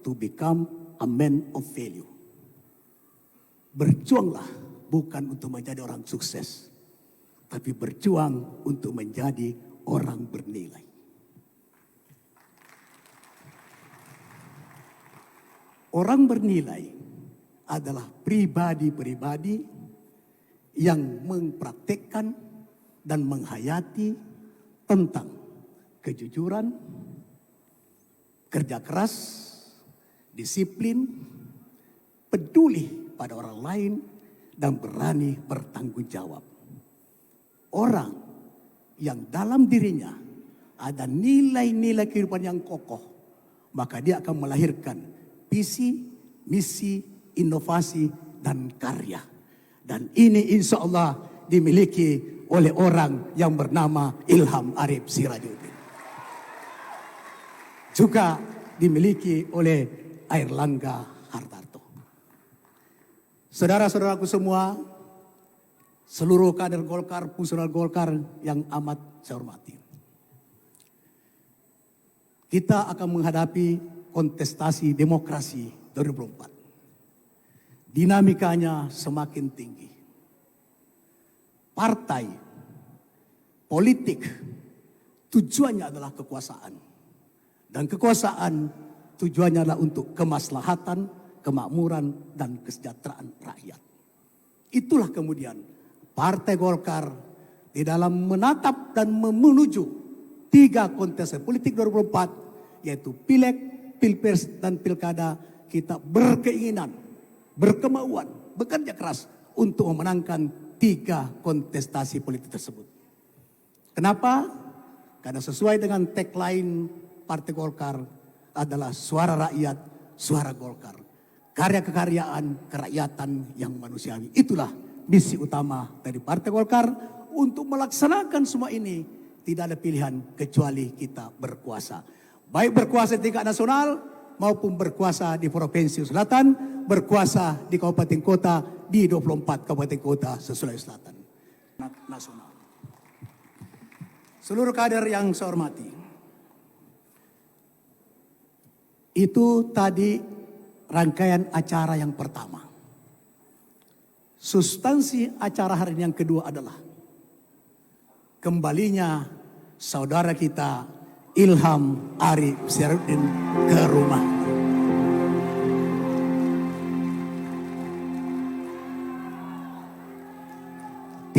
to become a man of value. Berjuanglah bukan untuk menjadi orang sukses, tapi berjuang untuk menjadi orang bernilai. Orang bernilai adalah pribadi-pribadi yang mempraktekkan dan menghayati tentang kejujuran, kerja keras, disiplin, peduli pada orang lain, dan berani bertanggung jawab. Orang yang dalam dirinya ada nilai-nilai kehidupan yang kokoh, maka dia akan melahirkan visi, misi, inovasi, dan karya. Dan ini insya Allah dimiliki oleh orang yang bernama Ilham Arif Sirajuddin. Juga dimiliki oleh Airlangga Hartarto. Saudara-saudaraku semua, seluruh kader Golkar, Pusat Golkar yang amat saya hormati. Kita akan menghadapi kontestasi demokrasi 2024. Dinamikanya semakin tinggi. Partai, politik, tujuannya adalah kekuasaan. Dan kekuasaan tujuannya adalah untuk kemaslahatan, kemakmuran, dan kesejahteraan rakyat. Itulah kemudian Partai Golkar di dalam menatap dan menuju 3 kontestasi politik 2024, yaitu Pileg, Pilpres, dan Pilkada, kita berkeinginan, berkemauan, bekerja keras untuk memenangkan 3 kontestasi politik tersebut. Kenapa? Karena sesuai dengan tagline Partai Golkar adalah suara rakyat, suara Golkar. Karya kekaryaan, kerakyatan yang manusiawi. Itulah misi utama dari Partai Golkar. Untuk melaksanakan semua ini, tidak ada pilihan kecuali kita berkuasa. Baik berkuasa di tingkat nasional maupun berkuasa di Provinsi Selatan, berkuasa di kabupaten kota, di 24 kabupaten kota Sulawesi Selatan. Nasional. Seluruh kader yang saya hormati, itu tadi rangkaian acara yang pertama. Substansi acara hari ini yang kedua adalah kembalinya saudara kita Ilham Arif Sirajuddin ke rumah.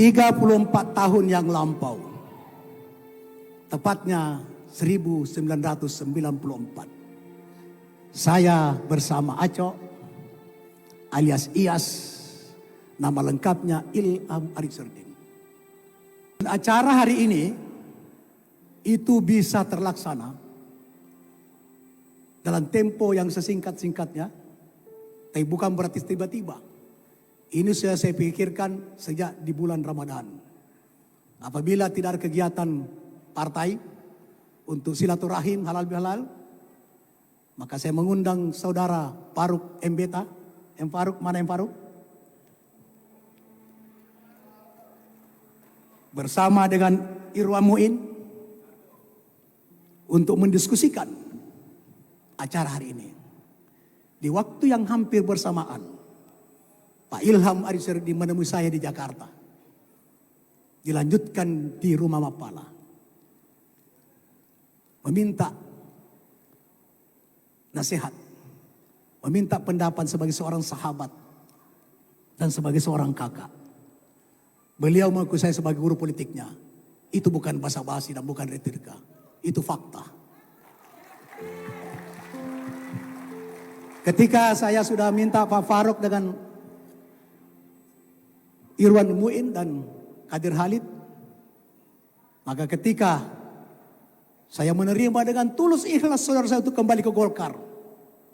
...34 tahun yang lampau, tepatnya 1994, saya bersama Aco alias Iyas, nama lengkapnya Ilham Arif Sirajuddin. Acara hari ini itu bisa terlaksana dalam tempo yang sesingkat-singkatnya, tapi bukan berarti tiba-tiba. Ini sudah saya pikirkan sejak di bulan Ramadan. Apabila tidak ada kegiatan partai untuk silaturahim halal bihalal, maka saya mengundang saudara Faruk M. Beta. M. Faruk, mana M. Faruk? Bersama dengan Irwan Muin untuk mendiskusikan acara hari ini. Di waktu yang hampir bersamaan, Pak Ilham Arif Sirajuddin menemui saya di Jakarta. Dilanjutkan di Rumah Mapala. Meminta nasihat, meminta pendapat sebagai seorang sahabat dan sebagai seorang kakak. Beliau mengaku saya sebagai guru politiknya. Itu bukan basa-basi dan bukan retorika. Itu fakta. Ketika saya sudah minta Pak Faruk dengan Irwan Muin dan Kadir Halid, maka ketika saya menerima dengan tulus ikhlas saudara saya untuk kembali ke Golkar,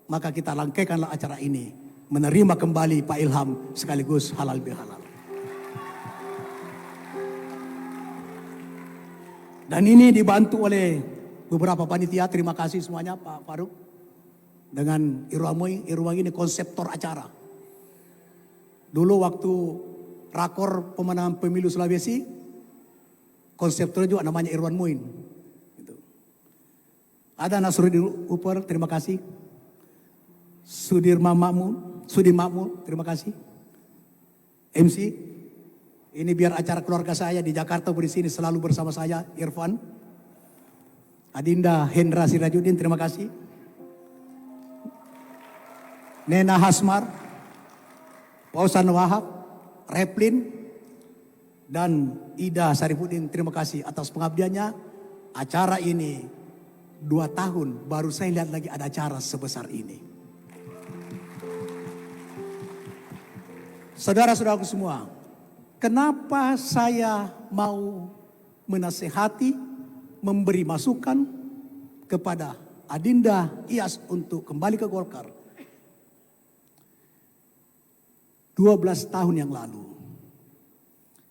maka kita rangkaikanlah acara ini, menerima kembali Pak Ilham sekaligus halal bihalal. Dan ini dibantu oleh beberapa panitia. Terima kasih semuanya Pak Faruk dengan Irwan Muin. Irwan ini konseptor acara. Dulu waktu rakor pemenangan pemilu Sulawesi, konseptor juga namanya Irwan Muin. Ada Nasruddin Upper, terima kasih. Sudi Makmur, terima kasih. MC, ini biar acara keluarga saya di Jakarta di sini selalu bersama saya, Irfan. Adinda Hendra Sirajuddin, terima kasih. Nena Hasmar, Pausan Wahab, Replin, dan Ida Sarifudin, terima kasih atas pengabdiannya. Acara ini 2 tahun baru saya lihat lagi ada acara sebesar ini. Saudara-saudaraku semua, kenapa saya mau menasehati, memberi masukan kepada Adinda Iyas untuk kembali ke Golkar? 12 tahun yang lalu,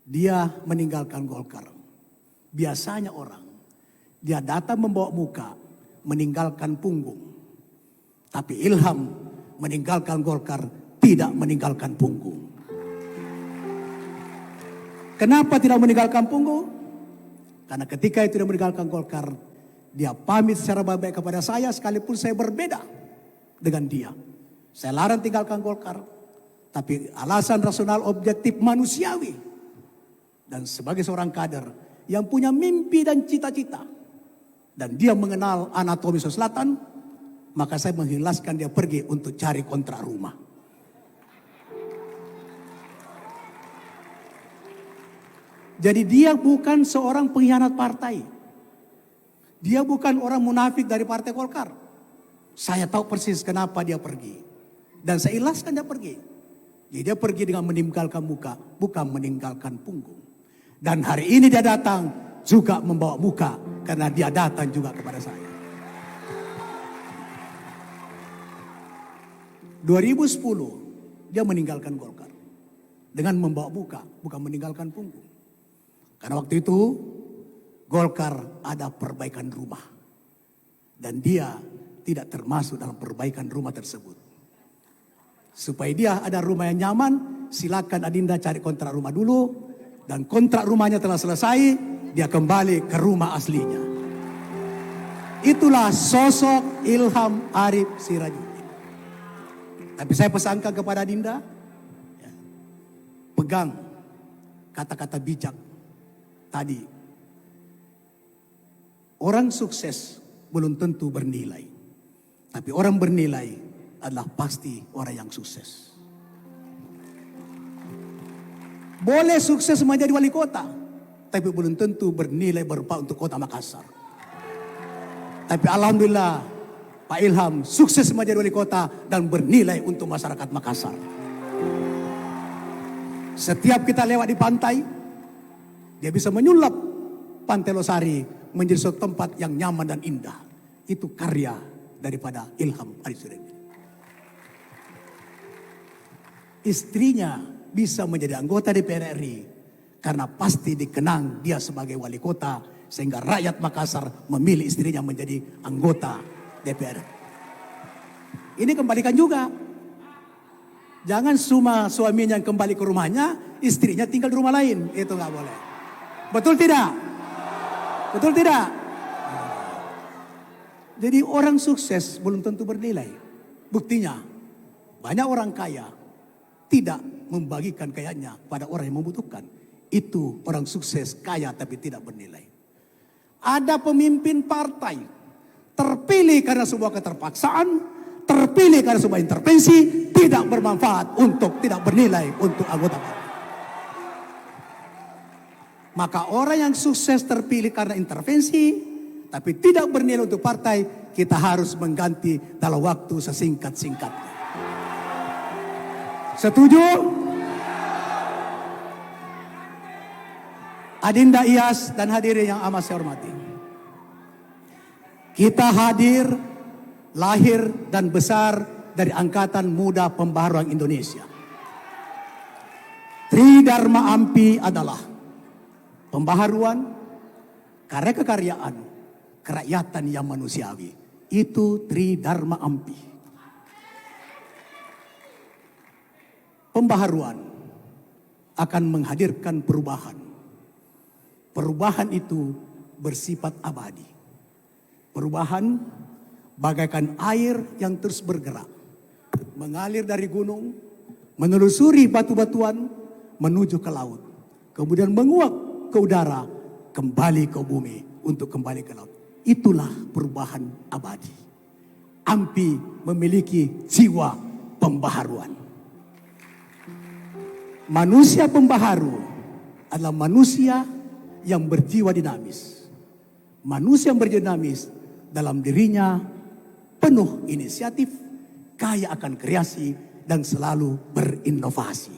dia meninggalkan Golkar. Biasanya orang, dia datang membawa muka, meninggalkan punggung. Tapi Ilham meninggalkan Golkar, tidak meninggalkan punggung. Kenapa tidak meninggalkan punggung? Karena ketika itu dia meninggalkan Golkar, dia pamit secara baik-baik kepada saya sekalipun saya berbeda dengan dia. Saya larang tinggalkan Golkar, tapi alasan rasional objektif manusiawi. Dan sebagai seorang kader yang punya mimpi dan cita-cita, dan dia mengenal anatomi Sulawesi Selatan, maka saya menghilaskan dia pergi untuk cari kontrak rumah. Jadi dia bukan seorang pengkhianat partai. Dia bukan orang munafik dari partai Golkar. Saya tahu persis kenapa dia pergi. Dan saya ikhlaskan dia pergi. Jadi dia pergi dengan meninggalkan muka, bukan meninggalkan punggung. Dan hari ini dia datang juga membawa muka, karena dia datang juga kepada saya. 2010 dia meninggalkan Golkar dengan membawa muka, bukan meninggalkan punggung. Karena waktu itu Golkar ada perbaikan rumah. Dan dia tidak termasuk dalam perbaikan rumah tersebut. Supaya dia ada rumah yang nyaman, silakan Adinda cari kontrak rumah dulu. Dan kontrak rumahnya telah selesai, dia kembali ke rumah aslinya. Itulah sosok Ilham Arif Sirajuddin. Tapi saya pesankan kepada Adinda, pegang kata-kata bijak tadi. Orang sukses belum tentu bernilai. Tapi orang bernilai adalah pasti orang yang sukses. Boleh sukses menjadi wali kota, tapi belum tentu bernilai berupa untuk kota Makassar. Tapi alhamdulillah Pak Ilham sukses menjadi wali kota dan bernilai untuk masyarakat Makassar. Setiap kita lewat di pantai, dia bisa menyulap Pantai Losari menjadi suatu tempat yang nyaman dan indah. Itu karya daripada Ilham Arif Sirajuddin. Istrinya bisa menjadi anggota DPR RI karena pasti dikenang dia sebagai wali kota, sehingga rakyat Makassar memilih istrinya menjadi anggota DPR. Ini kembalikan juga. Jangan cuma suaminya yang kembali ke rumahnya, istrinya tinggal di rumah lain. Itu nggak boleh. Betul tidak? Betul tidak? Jadi orang sukses belum tentu bernilai. Buktinya banyak orang kaya tidak membagikan kekayaannya pada orang yang membutuhkan. Itu orang sukses kaya tapi tidak bernilai. Ada pemimpin partai terpilih karena sebuah keterpaksaan, terpilih karena sebuah intervensi, tidak bermanfaat untuk, tidak bernilai untuk anggota partai. Maka orang yang sukses terpilih karena intervensi, tapi tidak bernilai untuk partai, kita harus mengganti dalam waktu sesingkat-singkatnya. Setuju? Adinda Iyas dan hadirin yang amat saya hormati. Kita hadir, lahir dan besar dari Angkatan Muda Pembaharuan Indonesia. Tridharma Ampi adalah pembaharuan, karya kekaryaan, kerakyatan yang manusiawi. Itu Tridharma Ampi. Pembaharuan akan menghadirkan perubahan. Perubahan itu bersifat abadi. Perubahan bagaikan air yang terus bergerak. mengalir dari gunung, menelusuri batu-batuan, menuju ke laut. Kemudian menguap ke udara, kembali ke bumi untuk kembali ke laut. Itulah perubahan abadi. AMPI memiliki jiwa pembaharuan. Manusia pembaharu adalah manusia yang berjiwa dinamis. Manusia yang berjiwa dinamis dalam dirinya penuh inisiatif, kaya akan kreasi, dan selalu berinovasi.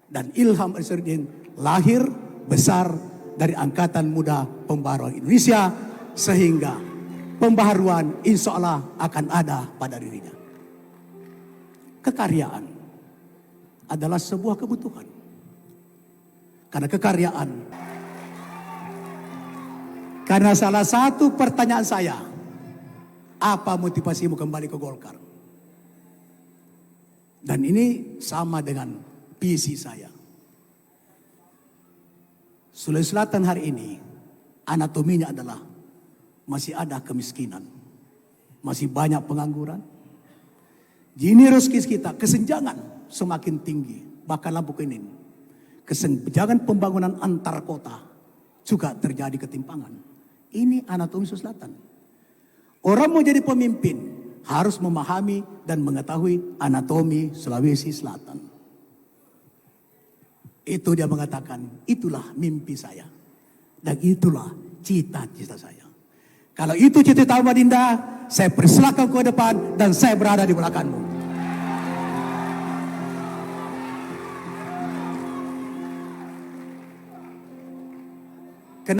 Dan Ilham Al-Syarudin lahir besar dari Angkatan Muda Pembaharuan Indonesia, sehingga pembaharuan insya Allah akan ada pada dirinya. Kekaryaan adalah sebuah kebutuhan. Karena kekaryaan, karena salah satu pertanyaan saya, apa motivasimu kembali ke Golkar? Dan ini sama dengan visi saya. Sulawesi Selatan hari ini anatominya adalah masih ada kemiskinan, masih banyak pengangguran. Gini rezeki kita, kesenjangan semakin tinggi, bahkan lampu kuning. Kesenjangan pembangunan antar kota juga terjadi ketimpangan. Ini anatomi Sulawesi Selatan. Orang mau jadi pemimpin harus memahami dan mengetahui anatomi Sulawesi Selatan. Itu dia mengatakan, itulah mimpi saya. Dan itulah cita-cita saya. Kalau itu cita-cita Madinda, saya persilakan ke depan dan saya berada di belakangmu.